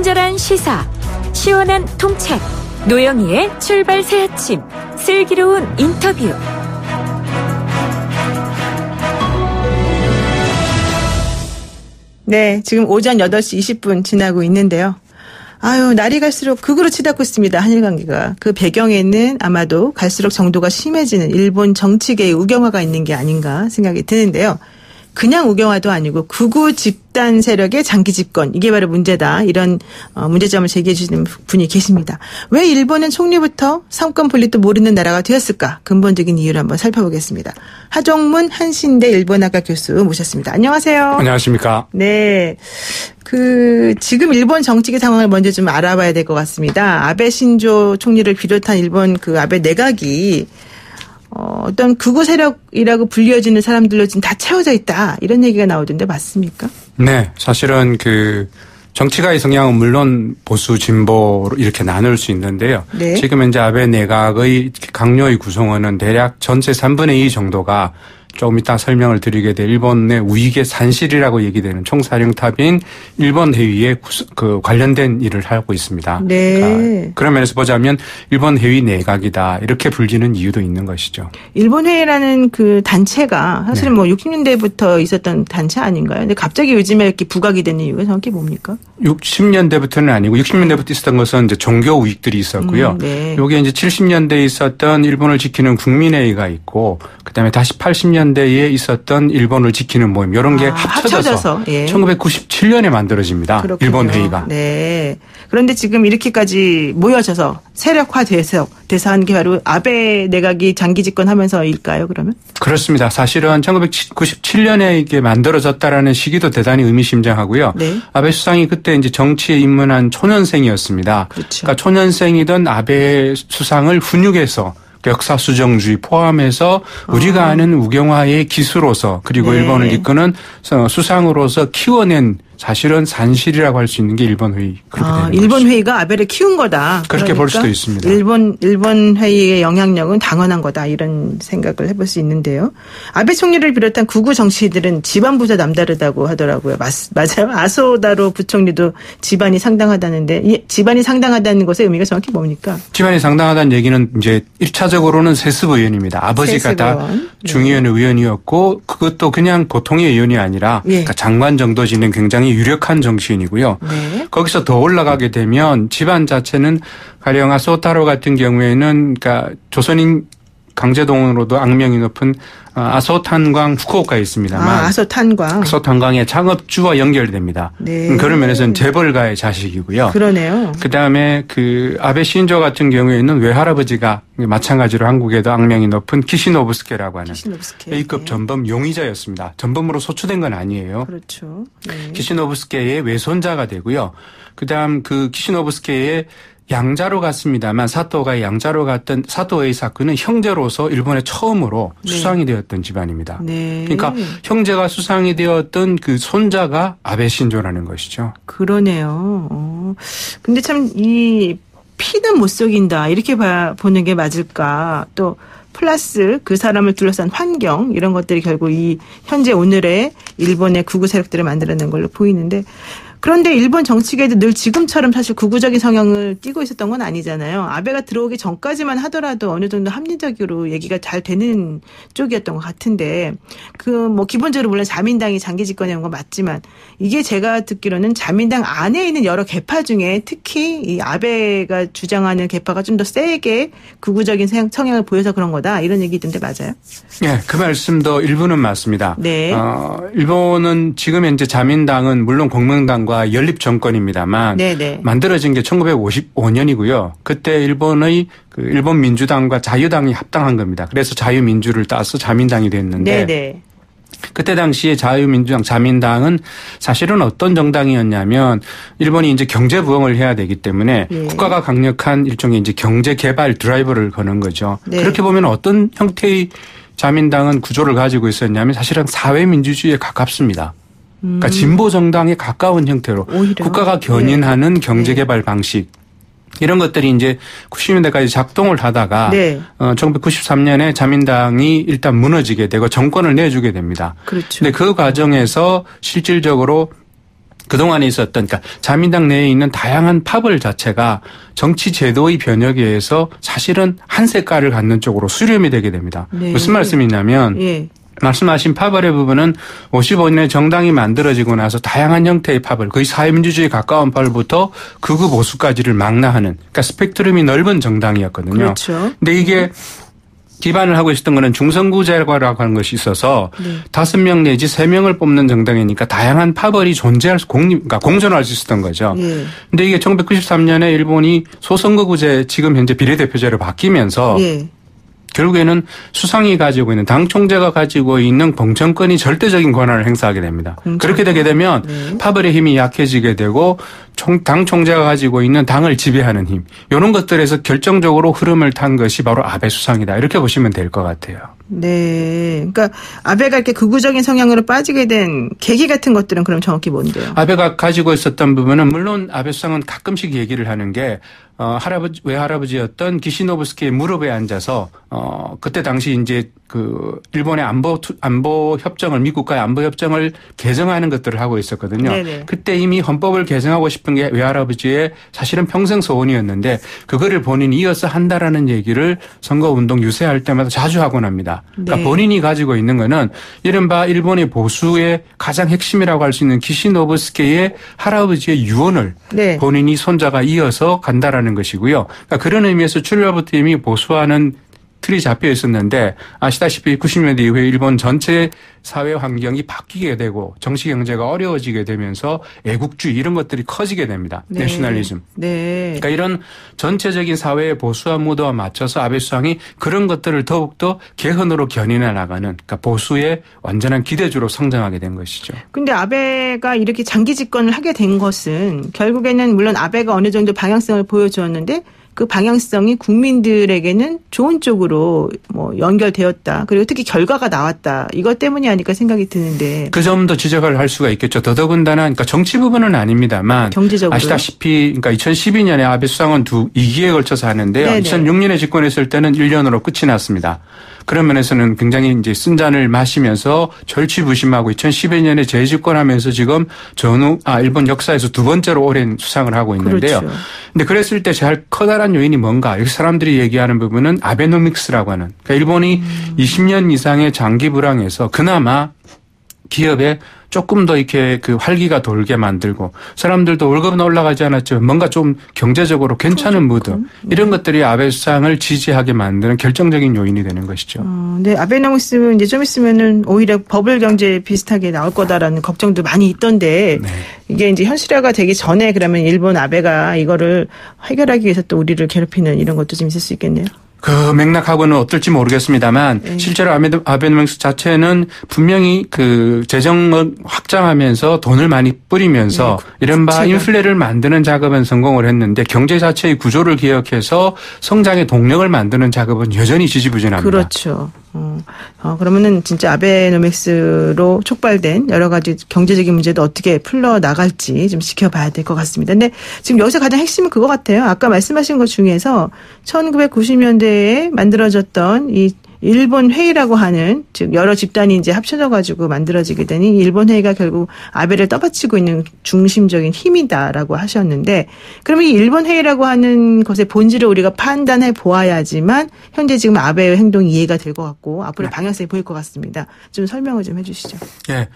친절한 시사, 시원한 통찰, 노영희의 출발 새 아침, 슬기로운 인터뷰. 네, 지금 오전 8시 20분 지나고 있는데요. 아유, 날이 갈수록 극으로 치닫고 있습니다. 한일 관계가. 그 배경에는 아마도 갈수록 정도가 심해지는 일본 정치계의 우경화가 있는 게 아닌가 생각이 드는데요. 그냥 우경화도 아니고 극우 집단 세력의 장기 집권, 이게 바로 문제다. 이런 문제점을 제기해 주시는 분이 계십니다. 왜 일본은 총리부터 상권 분립도 모르는 나라가 되었을까? 근본적인 이유를 한번 살펴보겠습니다. 하종문 한신대 일본학과 교수 모셨습니다. 안녕하세요. 안녕하십니까. 네. 지금 일본 정치계 상황을 먼저 좀 알아봐야 될 것 같습니다. 아베 신조 총리를 비롯한 일본 아베 내각이 어떤 극우 세력이라고 불리워지는 사람들로 지금 다 채워져 있다. 이런 얘기가 나오던데 맞습니까? 네. 사실은 정치가의 성향은 물론 보수 진보로 이렇게 나눌 수 있는데요. 네. 지금 현재 아베 내각의 강요의 구성원은 대략 전체 3분의 2 정도가 조금 이따 설명을 드리게 될 일본의 우익의 산실이라고 얘기되는 총사령탑인 일본 해위에 관련된 일을 하고 있습니다. 네. 그러니까 그런 면에서 보자면 일본 해위 내각이다 이렇게 불리는 이유도 있는 것이죠. 일본 해위라는 단체가 사실은 네. 60년대부터 있었던 단체 아닌가요? 근데 갑자기 요즘에 이렇게 부각이 되는 이유가 정확히 뭡니까? 60년대부터는 아니고 60년대부터 있었던 것은 이제 종교 우익들이 있었고요. 네. 요게 이제 70년대에 있었던 일본을 지키는 국민회의가 있고 그다음에 다시 80년대에 있었던 일본을 지키는 모임 이런 게 합쳐져서 예. 1997년에 만들어집니다. 그렇군요. 일본 회의가. 네. 그런데 지금 이렇게까지 모여져서 세력화돼서 한 게 바로 아베 내각이 장기 집권하면서일까요? 그러면? 그렇습니다. 사실은 1997년에 이게 만들어졌다라는 시기도 대단히 의미심장하고요. 네. 아베 수상이 그때 이제 정치에 입문한 초년생이었습니다. 그렇죠. 그러니까 초년생이던 아베 수상을 훈육해서 역사 수정주의 포함해서 우리가 아는 우경화의 기수로서 그리고 네. 일본을 이끄는 수상으로서 키워낸 사실은 산실이라고 할 수 있는 게 일본 회의. 그렇게 되는 일본 것이죠. 회의가 아베를 키운 거다. 그렇게 볼 수도 있습니다. 일본 회의의 영향력은 당연한 거다. 이런 생각을 해볼 수 있는데요. 아베 총리를 비롯한 극우 정치인들은 집안 부자 남다르다고 하더라고요. 맞아요. 아소다로 부총리도 집안이 상당하다는데 이 집안이 상당하다는 것의 의미가 정확히 뭡니까? 집안이 상당하다는 얘기는 이제 1차적으로는 세습 의원입니다. 아버지가 다 중의원 의원이었고 그것도 그냥 보통의 의원이 아니라 네. 그러니까 장관 정도 지는 굉장히 유력한 정치인이고요. 네. 거기서 더 올라가게 되면 집안 자체는 가령 아소타로 같은 경우에는 그러니까 조선인 강제동원으로도 악명이 높은 아소탄광 후쿠오카에 있습니다만 아소탄광의 창업주와 연결됩니다. 네. 그런 면에서는 재벌가의 자식이고요. 그러네요. 그다음에 아베 신조 같은 경우에는 외할아버지가 마찬가지로 한국에도 악명이 높은 키시노부스케라고 하는 A급 전범 용의자였습니다. 전범으로 소추된 건 아니에요. 그렇죠. 네. 키시노부스케의 외손자가 되고요. 그다음 키시노부스케의 양자로 갔습니다만 사토가 양자로 갔던 사토의 사건은 형제로서 일본에 처음으로 네. 수상이 되었던 집안입니다. 네. 그러니까 형제가 수상이 되었던 그 손자가 아베 신조라는 것이죠. 그러네요. 근데 참 이 피는 못 속인다 이렇게 보는 게 맞을까? 또 플러스 그 사람을 둘러싼 환경 이런 것들이 결국 이 현재 오늘의 일본의 극우 세력들을 만들어낸 걸로 보이는데 그런데 일본 정치계도 늘 지금처럼 사실 극우적인 성향을 띠고 있었던 건 아니잖아요. 아베가 들어오기 전까지만 하더라도 어느 정도 합리적으로 얘기가 잘 되는 쪽이었던 것 같은데 기본적으로 물론 자민당이 장기 집권해 온 건 맞지만 이게 제가 듣기로는 자민당 안에 있는 여러 계파 중에 특히 이 아베가 주장하는 계파가 좀 더 세게 극우적인 성향을 보여서 그런 거다 이런 얘기던데 맞아요? 네, 그 말씀도 일부는 맞습니다. 네. 일본은 지금 현재 자민당은 물론 공명당과 연립 정권입니다만 네네. 만들어진 게 1955년이고요. 그때 일본의 일본 민주당과 자유당이 합당한 겁니다. 그래서 자유민주를 따서 자민당이 됐는데 네네. 그때 당시에 자유민주당, 자민당은 사실은 어떤 정당이었냐면 일본이 이제 경제 부흥을 해야 되기 때문에 국가가 강력한 일종의 이제 경제 개발 드라이버를 거는 거죠. 네. 그렇게 보면 어떤 형태의 자민당은 구조를 가지고 있었냐면 사실은 사회민주주의에 가깝습니다. 그러니까 진보 정당에 가까운 형태로 오히려. 국가가 견인하는 경제개발 방식 이런 것들이 이제 90년대까지 작동을 하다가 1993년에 자민당이 일단 무너지게 되고 정권을 내주게 됩니다. 그렇죠. 근데 그 과정에서 실질적으로 그동안에 있었던, 그러니까 자민당 내에 있는 다양한 파벌 자체가 정치 제도의 변혁에 의해서 사실은 한 색깔을 갖는 쪽으로 수렴이 되게 됩니다. 네. 무슨 말씀이냐면 예. 말씀하신 파벌의 부분은 55년에 정당이 만들어지고 나서 다양한 형태의 파벌, 거의 사회민주주의에 가까운 파벌부터 극우 보수까지를 망라하는, 그러니까 스펙트럼이 넓은 정당이었거든요. 그렇죠. 근데 이게 기반을 하고 있었던 거는 중선구제라고 하는 것이 있어서 5명 내지 3명을 뽑는 정당이니까 다양한 파벌이 존재할 수, 그러니까 공존할 수 있었던 거죠. 근데 이게 1993년에 일본이 소선거구제 지금 현재 비례대표제로 바뀌면서 결국에는 수상이 가지고 있는 당 총재가 가지고 있는 공천권이 절대적인 권한을 행사하게 됩니다. 그렇게 되게 되면 파벌의 힘이 약해지게 되고 당 총재가 가지고 있는 당을 지배하는 힘, 이런 것들에서 결정적으로 흐름을 탄 것이 바로 아베 수상이다. 이렇게 보시면 될 것 같아요. 네. 그러니까 아베가 이렇게 극우적인 성향으로 빠지게 된 계기 같은 것들은 그럼 정확히 뭔데요? 아베가 가지고 있었던 부분은 물론 아베 수상은 가끔씩 얘기를 하는 게 외할아버지였던 기시노부스키의 무릎에 앉아서 그때 당시 이제 그 일본의 안보 협정을, 미국과의 안보 협정을 개정하는 것들을 하고 있었거든요. 네네. 그때 이미 헌법을 개정하고 싶은 게 외할아버지의 사실은 평생 소원이었는데 그거를 본인이 이어서 한다라는 얘기를 선거운동 유세할 때마다 자주 하곤 합니다. 그러니까 본인이 가지고 있는 거는 이른바 일본의 보수의 가장 핵심이라고 할 수 있는 기시노부스키의 할아버지의 유언을 본인이 손자가 이어서 간다라는 것이고요. 그러니까 그런 의미에서 출발부터 이미 보수화는 틀이 잡혀 있었는데 아시다시피 90년대 이후에 일본 전체 사회 환경이 바뀌게 되고 정치 경제가 어려워지게 되면서 애국주의 이런 것들이 커지게 됩니다. 내셔널리즘. 그러니까 이런 전체적인 사회의 보수화 무드와 맞춰서 아베 수상이 그런 것들을 더욱더 개헌으로 견인해 나가는, 그러니까 보수의 완전한 기대주로 성장하게 된 것이죠. 그런데 아베가 이렇게 장기 집권을 하게 된 것은 결국에는 물론 아베가 어느 정도 방향성을 보여주었는데 그 방향성이 국민들에게는 좋은 쪽으로 뭐 연결되었다. 그리고 특히 결과가 나왔다. 이것 때문이 아닐까 생각이 드는데. 그 점도 지적을 할 수가 있겠죠. 더더군다나 그러니까 정치 부분은 아닙니다만 경제적으로 아시다시피 그러니까 2012년에 아베 수상은 2기에 걸쳐서 하는데요. 네네. 2006년에 집권했을 때는 1년으로 끝이 났습니다. 그런 면에서는 굉장히 이제 쓴잔을 마시면서 절치부심하고 2012년에 재집권하면서 지금 일본 역사에서 두 번째로 오랜 수상을 하고 있는데요. 그렇죠. 근데 그랬을 때 제일 커다란 요인이 뭔가? 여기 사람들이 얘기하는 부분은 아베노믹스라고 하는. 그러니까 일본이 20년 이상의 장기 불황에서 그나마 기업에 조금 더 이렇게 그 활기가 돌게 만들고 사람들도 월급은 올라가지 않았지만 뭔가 좀 경제적으로 괜찮은 무드 이런 것들이 아베 수상을 지지하게 만드는 결정적인 요인이 되는 것이죠. 네, 아베노믹스 이제 좀 있으면은 오히려 버블 경제 비슷하게 나올 거다라는 걱정도 많이 있던데 이게 이제 현실화가 되기 전에 그러면 일본 아베가 이거를 해결하기 위해서 또 우리를 괴롭히는 이런 것도 좀 있을 수 있겠네요. 그 맥락하고는 어떨지 모르겠습니다만 실제로 아베노믹스 자체는 분명히 그 재정을 확장하면서 돈을 많이 뿌리면서 이른바 인플레를 만드는 작업은 성공을 했는데 경제 자체의 구조를 기억해서 성장의 동력을 만드는 작업은 여전히 지지부진합니다. 그렇죠. 그러면은 진짜 아베노믹스로 촉발된 여러 가지 경제적인 문제도 어떻게 풀려나갈지 좀 지켜봐야 될 것 같습니다. 근데 지금 여기서 가장 핵심은 그거 같아요. 아까 말씀하신 것 중에서 1990년대에 만들어졌던 이 일본 회의라고 하는, 즉 여러 집단이 이제 합쳐져 가지고 만들어지게 되니 일본 회의가 결국 아베를 떠받치고 있는 중심적인 힘이다라고 하셨는데, 그러면 이 일본 회의라고 하는 것의 본질을 우리가 판단해 보아야지만 현재 지금 아베의 행동이 이해가 될 것 같고 앞으로 방향성이 보일 것 같습니다. 좀 설명을 좀 해주시죠. 네.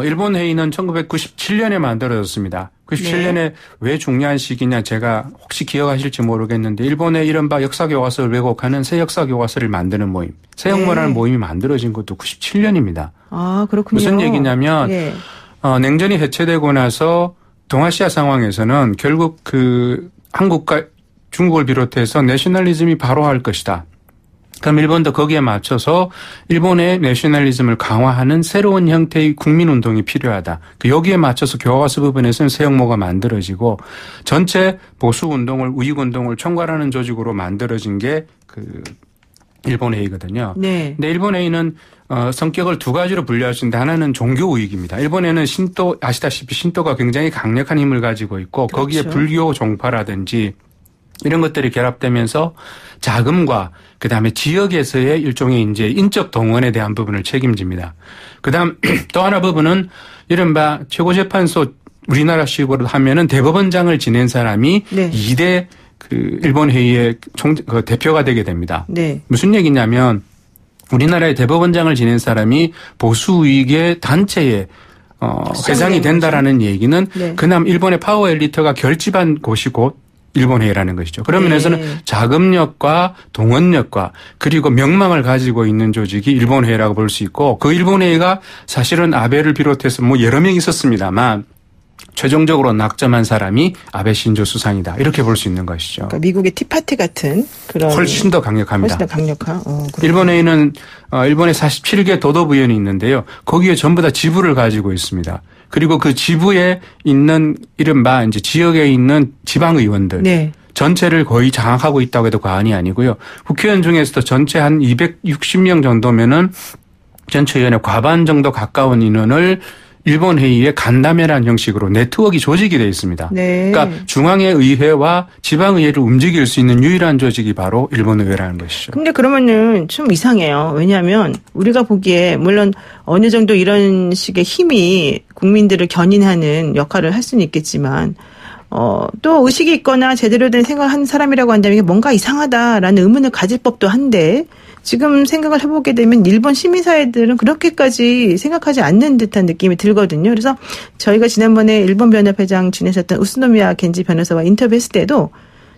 일본 회의는 1997년에 만들어졌습니다. 97년에 왜 중요한 시기냐, 제가 혹시 기억하실지 모르겠는데 일본의 이른바 역사교과서를 왜곡하는 새 역사교과서를 만드는 모임, 새역모라는 모임이 만들어진 것도 97년입니다. 아, 그렇군요. 무슨 얘기냐면 냉전이 해체되고 나서 동아시아 상황에서는 결국 그 한국과 중국을 비롯해서 내셔널리즘이 발호할 것이다. 그럼 일본도 거기에 맞춰서 일본의 내셔널리즘을 강화하는 새로운 형태의 국민운동이 필요하다. 여기에 맞춰서 교과서 부분에서는 새 역모가 만들어지고 전체 보수운동을, 우익운동을 총괄하는 조직으로 만들어진 게 그 일본 회의거든요. 네. 근데 일본 회의는 성격을 두 가지로 분류할 수 있는데 하나는 종교 우익입니다. 일본에는 신도, 아시다시피 신도가 굉장히 강력한 힘을 가지고 있고 거기에 불교 종파라든지 이런 것들이 결합되면서 자금과 그다음에 지역에서의 일종의 이제 인적 동원에 대한 부분을 책임집니다. 그다음 또 하나 부분은 이른바 최고재판소 우리나라식으로 하면은 대법원장을 지낸 사람이 네. 2대 그 일본 회의의 그 대표가 되게 됩니다. 네. 무슨 얘기냐면 우리나라의 대법원장을 지낸 사람이 보수 우익의 단체에 회장이 된다라는 거죠. 얘기는 네. 그나마 일본의 파워 엘리트가 결집한 곳이 곧 일본회의라는 것이죠. 그런 면에서는 네. 자금력과 동원력과 그리고 명망을 가지고 있는 조직이 일본회의라고 볼 수 있고 그 일본회의가 사실은 아베를 비롯해서 뭐 여러 명 있었습니다만 최종적으로 낙점한 사람이 아베 신조 수상이다. 이렇게 볼 수 있는 것이죠. 그러니까 미국의 티파티 같은 그런. 훨씬 더 강력합니다. 훨씬 더 강력한. 일본회의는 일본에 47개 도도부위원이 있는데요. 거기에 전부 다 지부를 가지고 있습니다. 그리고 그 지부에 있는 이른바 이제 지역에 있는 지방의원들. 네. 전체를 거의 장악하고 있다고 해도 과언이 아니고요. 국회의원 중에서도 전체 한 260명 정도면은 전체 의원의 과반 정도 가까운 인원을 일본 회의에 간담회라는 형식으로 네트워크가 조직이 되어 있습니다. 네. 그러니까 중앙의 의회와 지방의회를 움직일 수 있는 유일한 조직이 바로 일본 의회라는 것이죠. 근데 그러면은 좀 이상해요. 왜냐하면 우리가 보기에 물론 어느 정도 이런 식의 힘이 국민들을 견인하는 역할을 할 수는 있겠지만 또 의식이 있거나 제대로 된 생각을 하는 사람이라고 한다면 이게 뭔가 이상하다라는 의문을 가질 법도 한데 지금 생각을 해보게 되면 일본 시민사회들은 그렇게까지 생각하지 않는 듯한 느낌이 들거든요. 그래서 저희가 지난번에 일본 변협회장 지내셨던 우스노미야 겐지 변호사와 인터뷰했을 때도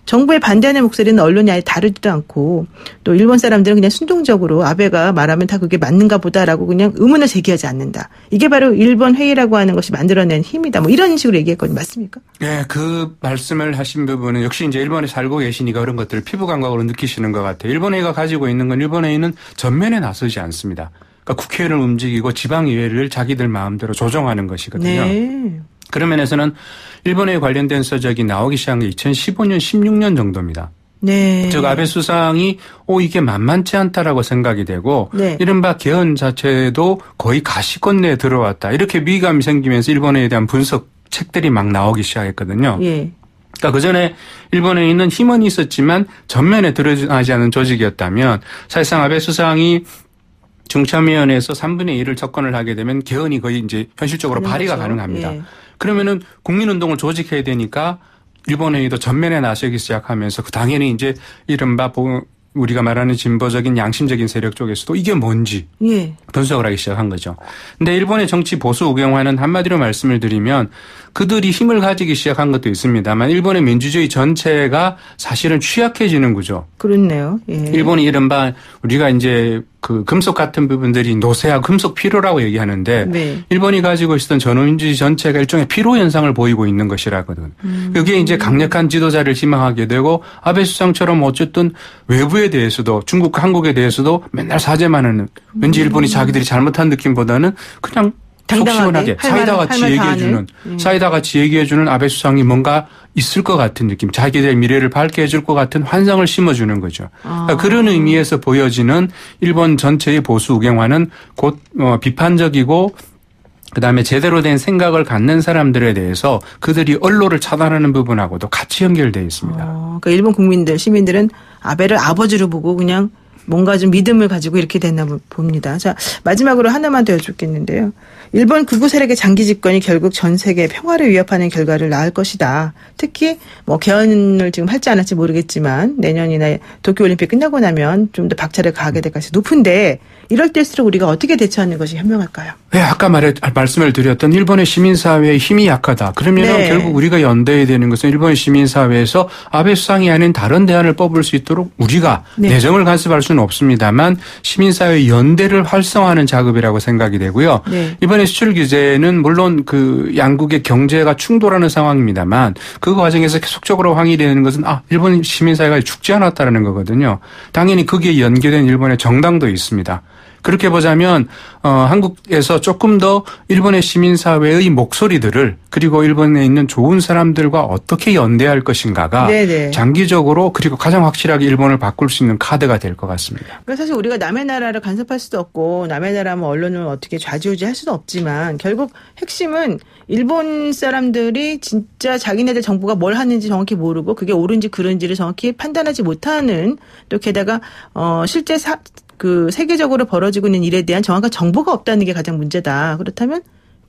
정부에 반대하는 목소리는 언론이 아예 다루지도 않고 또 일본 사람들은 그냥 순종적으로 아베가 말하면 다 그게 맞는가 보다라고 그냥 의문을 제기하지 않는다. 이게 바로 일본 회의라고 하는 것이 만들어낸 힘이다. 뭐 이런 식으로 얘기했거든요. 맞습니까? 네. 그 말씀을 하신 부분은 역시 이제 일본에 살고 계시니까 그런 것들을 피부 감각으로 느끼시는 것 같아요. 일본 회의가 가지고 있는 건 일본 회의는 전면에 나서지 않습니다. 그러니까 국회를 움직이고 지방의회를 자기들 마음대로 조정하는 것이거든요. 네. 그런 면에서는 일본에 관련된 서적이 나오기 시작한 게 2015년, 16년 정도입니다. 네. 즉 아베 수상이 이게 만만치 않다라고 생각이 되고 네. 이른바 개헌 자체도 거의 가시권 내에 들어왔다. 이렇게 위기감이 생기면서 일본에 대한 분석 책들이 막 나오기 시작했거든요. 예. 그러니까 그전에 일본에 있는 힘은 있었지만 전면에 드러나지 않은 조직이었다면 사실상 아베 수상이 중참위원회에서 3분의 1을 접근을 하게 되면 개헌이 거의 이제 현실적으로 발의가 가능합니다. 예. 그러면은 국민운동을 조직해야 되니까 일본회의도 전면에 나서기 시작하면서 당연히 이제 이른바 우리가 말하는 진보적인 양심적인 세력 쪽에서도 이게 뭔지 예. 분석을 하기 시작한 거죠. 근데 일본의 정치 보수 우경화는 한마디로 말씀을 드리면 그들이 힘을 가지기 시작한 것도 있습니다만 일본의 민주주의 전체가 사실은 취약해지는 구조. 그렇네요. 예. 일본이 이른바 우리가 이제 그 금속 같은 부분들이 노쇠하고 금속 피로라고 얘기하는데 네. 일본이 가지고 있었던 전후민주주의 전체가 일종의 피로 현상을 보이고 있는 것이라거든. 여기에 이제 강력한 지도자를 희망하게 되고 아베 수상처럼 어쨌든 외부에 대해서도 중국과 한국에 대해서도 맨날 사죄만 하는 왠지 일본이 자기들이 잘못한 느낌보다는 그냥 속 시원하게 사이다 같이 얘기해주는 아베 수상이 뭔가 있을 것 같은 느낌, 자기들의 미래를 밝게 해줄 것 같은 환상을 심어주는 거죠. 그러니까 그런 의미에서 보여지는 일본 전체의 보수 우경화는 곧 비판적이고 그다음에 제대로 된 생각을 갖는 사람들에 대해서 그들이 언론을 차단하는 부분하고도 같이 연결되어 있습니다. 그러니까 일본 국민들, 시민들은 아베를 아버지로 보고 그냥 뭔가 좀 믿음을 가지고 이렇게 됐나 봅니다. 자, 마지막으로 하나만 더 여쭙겠는데요. 일본 극우 세력의 장기 집권이 결국 전 세계 평화를 위협하는 결과를 낳을 것이다. 특히 뭐 개헌을 지금 할지 안 할지 모르겠지만 내년이나 도쿄올림픽 끝나고 나면 좀 더 박차를 가하게 될 가능성이 높은데 이럴 때일수록 우리가 어떻게 대처하는 것이 현명할까요? 네, 아까 말씀을 드렸던 일본의 시민사회의 힘이 약하다. 그러면 네. 결국 우리가 연대해야 되는 것은 일본의 시민사회에서 아베 수상이 아닌 다른 대안을 뽑을 수 있도록 우리가 네. 내정을 간섭할 수는 없습니다만 시민사회의 연대를 활성화하는 작업이라고 생각이 되고요. 네. 이번에 수출 규제는 물론 그 양국의 경제가 충돌하는 상황입니다만 그 과정에서 계속적으로 항의되는 것은 일본 시민사회가 죽지 않았다는 거거든요. 당연히 거기에 연계된 일본의 정당도 있습니다. 그렇게 보자면 한국에서 조금 더 일본의 시민사회의 목소리들을 그리고 일본에 있는 좋은 사람들과 어떻게 연대할 것인가가 네네. 장기적으로 그리고 가장 확실하게 일본을 바꿀 수 있는 카드가 될 것 같습니다. 그러니까 사실 우리가 남의 나라를 간섭할 수도 없고 남의 나라 언론을 어떻게 좌지우지할 수도 없지만 결국 핵심은 일본 사람들이 진짜 자기네들 정부가 뭘 하는지 정확히 모르고 그게 옳은지 그른지를 정확히 판단하지 못하는 또 게다가 실제 세계적으로 벌어지고 있는 일에 대한 정확한 정보가 없다는 게 가장 문제다. 그렇다면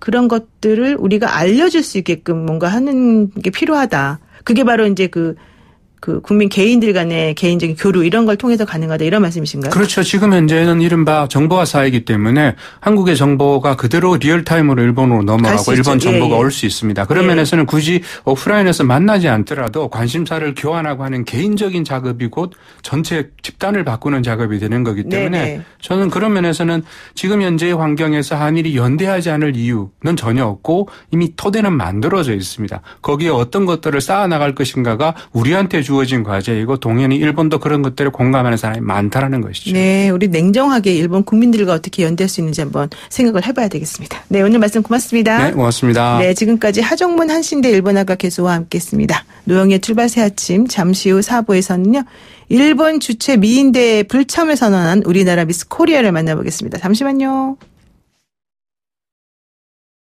그런 것들을 우리가 알려줄 수 있게끔 뭔가 하는 게 필요하다. 그게 바로 이제 그 국민 개인들 간의 개인적인 교류 이런 걸 통해서 가능하다 이런 말씀이신가요? 그렇죠. 지금 현재는 이른바 정보화 사회이기 때문에 한국의 정보가 그대로 리얼타임으로 일본으로 넘어가고 일본 정보가 올 수 있습니다. 그런 면에서는 굳이 오프라인에서 만나지 않더라도 관심사를 교환하고 하는 개인적인 작업이 곧 전체 집단을 바꾸는 작업이 되는 거기 때문에 저는 그런 면에서는 지금 현재의 환경에서 한일이 연대하지 않을 이유는 전혀 없고 이미 토대는 만들어져 있습니다. 거기에 어떤 것들을 쌓아나갈 것인가가 우리한테 주어진 과제이고 동연히 일본도 그런 것들을 공감하는 사람이 많다라는 것이죠. 네, 우리 냉정하게 일본 국민들과 어떻게 연대할 수 있는지 한번 생각을 해봐야 되겠습니다. 네, 오늘 말씀 고맙습니다. 네, 고맙습니다. 네, 지금까지 하정문 한신대 일본어과 교수와 함께했습니다. 노영의 출발 새 아침 잠시 후 4부에서는요. 일본 주최 미인대회 불참을 선언한 우리나라 미스 코리아를 만나보겠습니다. 잠시만요.